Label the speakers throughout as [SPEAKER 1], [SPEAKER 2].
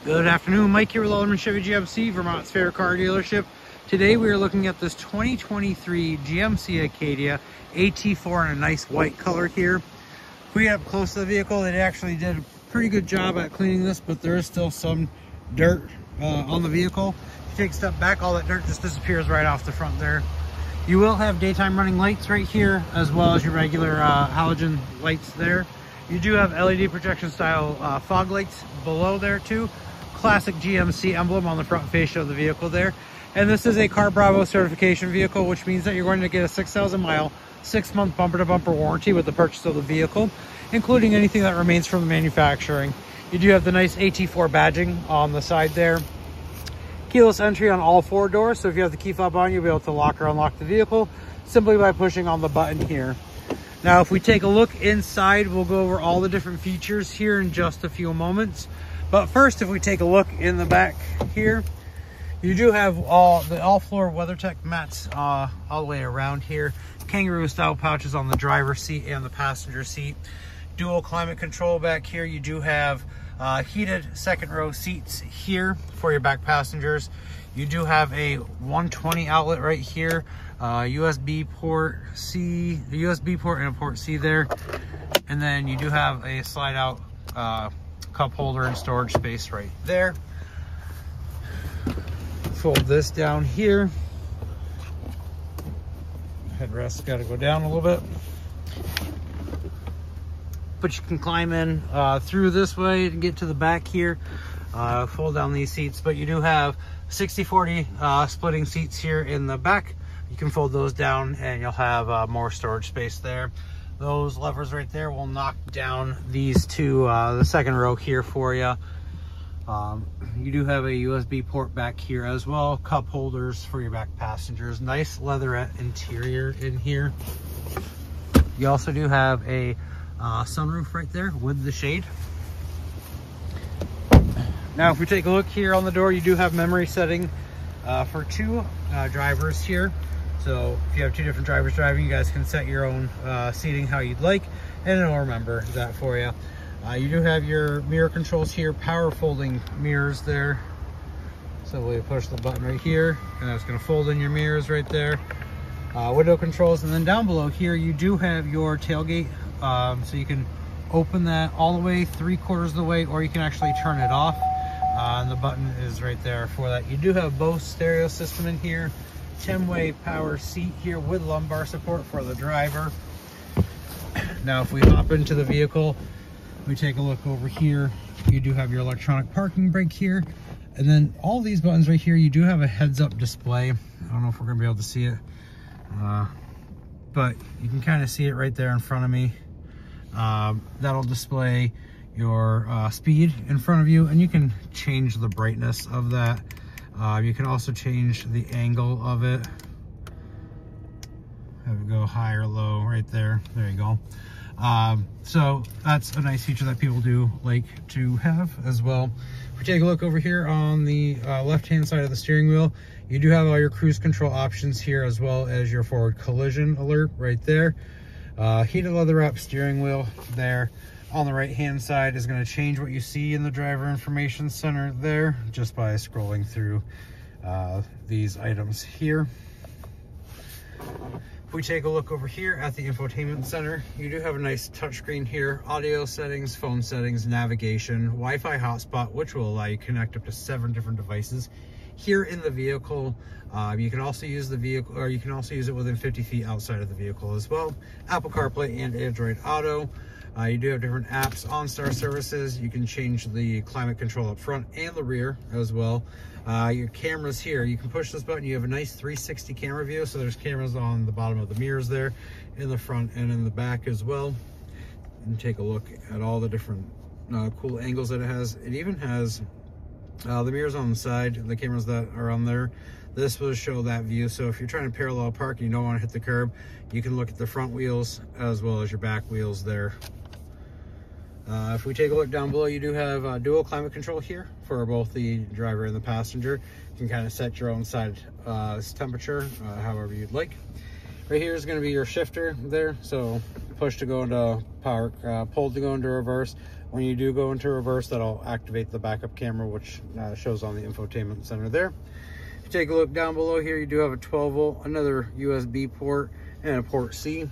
[SPEAKER 1] Good afternoon, Mike here with Alderman Chevy GMC, Vermont's favorite car dealership. Today we are looking at this 2023 GMC Acadia AT4 in a nice white color here. If we get up close to the vehicle, it actually did a pretty good job at cleaning this, but there is still some dirt on the vehicle. If you take a step back, all that dirt just disappears right off the front there. You will have daytime running lights right here, as well as your regular halogen lights there. You do have LED projection style fog lights below there too. Classic GMC emblem on the front fascia of the vehicle there. And this is a Car Bravo certification vehicle, which means that you're going to get a 6,000 mile, 6-month bumper to bumper warranty with the purchase of the vehicle, including anything that remains from the manufacturing. You do have the nice AT4 badging on the side there. Keyless entry on all 4 doors, so if you have the key fob on, you'll be able to lock or unlock the vehicle simply by pushing on the button here. Now, if we take a look inside, we'll go over all the different features here in just a few moments. But first, if we take a look in the back here, you do have all-floor WeatherTech mats all the way around here. Kangaroo-style pouches on the driver's seat and the passenger seat. Dual climate control back here. You do have heated second-row seats here for your back passengers. You do have a 120 outlet right here. USB port C, the USB port and a port C there. And then you do have a slide-out cup holder and storage space right there. Fold this down here. Headrest's got to go down a little bit, but you can climb in through this way and get to the back here. Fold down these seats, but you do have 60-40 splitting seats here in the back. You can fold those down and you'll have more storage space there. Those levers right there will knock down these two, the second row here for you. You do have a USB port back here as well. Cup holders for your back passengers. Nice leatherette interior in here. You also do have a sunroof right there with the shade. Now, if we take a look here on the door, you do have memory setting for 2 drivers here. So if you have 2 different drivers driving, you guys can set your own seating how you'd like, and it'll remember that for you. You do have your mirror controls here, power folding mirrors there. So we push the button right here, and that's going to fold in your mirrors right there. Window controls, and then down below here, you do have your tailgate. So you can open that all the way 3/4 of the way, or you can actually turn it off. And the button is right there for that. You do have Bose stereo system in here. 10-way power seat here with lumbar support for the driver. Now, if we hop into the vehicle, we take a look over here. You do have your electronic parking brake here. And then all these buttons right here, you do have a heads-up display. I don't know if we're gonna be able to see it, but you can kind of see it right there in front of me. That'll display your speed in front of you, and you can change the brightness of that. You can also change the angle of it. Have it go high or low right there. There you go. So that's a nice feature that people do like to have as well. If we take a look over here on the left-hand side of the steering wheel, you do have all your cruise control options here, as well as your forward collision alert right there. Heated leather wrap steering wheel there. On the right-hand side is going to change what you see in the driver information center there, just by scrolling through these items here. If we take a look over here at the infotainment center, you do have a nice touchscreen here, audio settings, phone settings, navigation, Wi-Fi hotspot, which will allow you to connect up to 7 different devices here in the vehicle. You can also use the vehicle, or you can also use it within 50 feet outside of the vehicle as well. Apple CarPlay and Android Auto. You do have different apps, OnStar services. You can change the climate control up front and the rear as well. Your cameras here, you can push this button. You have a nice 360 camera view. So there's cameras on the bottom of the mirrors there, in the front and in the back as well. And take a look at all the different cool angles that it has. It even has the mirrors on the side, the cameras that are on there. This will show that view. So if you're trying to parallel park and you don't want to hit the curb, you can look at the front wheels as well as your back wheels there. If we take a look down below, you do have dual climate control here for both the driver and the passenger. You can kind of set your own side temperature however you'd like. Right here is going to be your shifter there. So push to go into park, pull to go into reverse, When you do go into reverse, that'll activate the backup camera, which shows on the infotainment center there. If you take a look down below here, you do have a 12 volt, another USB port, and a port C.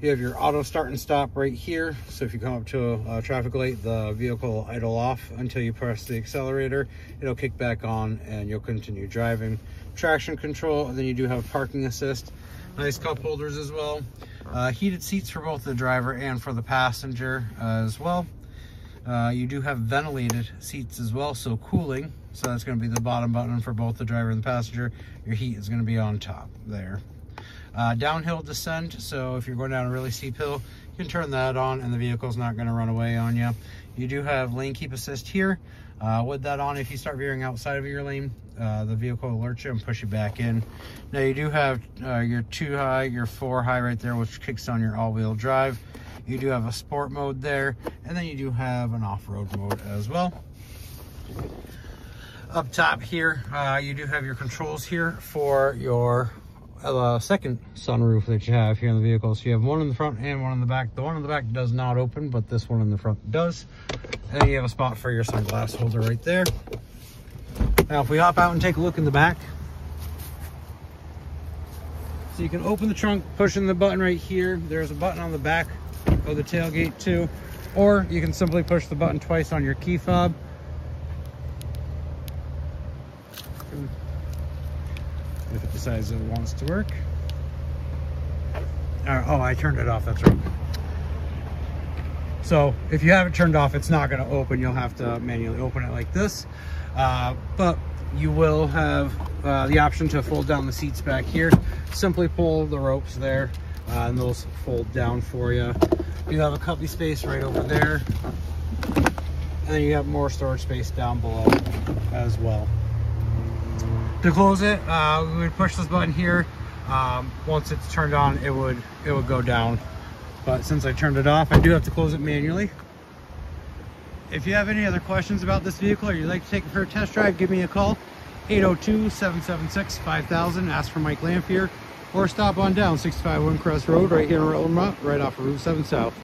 [SPEAKER 1] You have your auto start and stop right here. So if you come up to a traffic light, the vehicle will idle off until you press the accelerator. It'll kick back on and you'll continue driving. Traction control, and then you do have parking assist. Nice cup holders as well. Heated seats for both the driver and for the passenger as well. You do have ventilated seats as well, so cooling. So that's going to be the bottom button for both the driver and the passenger. Your heat is going to be on top there. Downhill descent, so if you're going down a really steep hill, you can turn that on and the vehicle's not going to run away on you. You do have lane keep assist here. With that on, if you start veering outside of your lane, the vehicle will alert you and push you back in. Now you do have your 2 high, your 4 high right there, which kicks on your all-wheel drive. You do have a sport mode there, and then you do have an off-road mode as well. Up top here, you do have your controls here for your second sunroof that you have here in the vehicle. So you have one in the front and one in the back. The one in the back does not open, but this one in the front does. And then you have a spot for your sunglass holder right there. Now if we hop out and take a look in the back, so you can open the trunk pushing the button right here. There's a button on the back of the tailgate too, or you can simply push the button twice on your key fob. If it decides it wants to work. Oh, I turned it off, that's right. So if you have it turned off, it's not going to open. You'll have to manually open it like this. But you will have the option to fold down the seats back here. Simply pull the ropes there and those fold down for you. You have a cubby space right over there. And then you have more storage space down below as well. To close it, we would push this button here. Once it's turned on, it would go down. But since I turned it off, I do have to close it manually. If you have any other questions about this vehicle or you'd like to take it for a test drive, give me a call. 802-776-5000. Ask for Mike Lamphere, or stop on down 65 Windcrest Road right here in Rutland, right off of Route 7 South.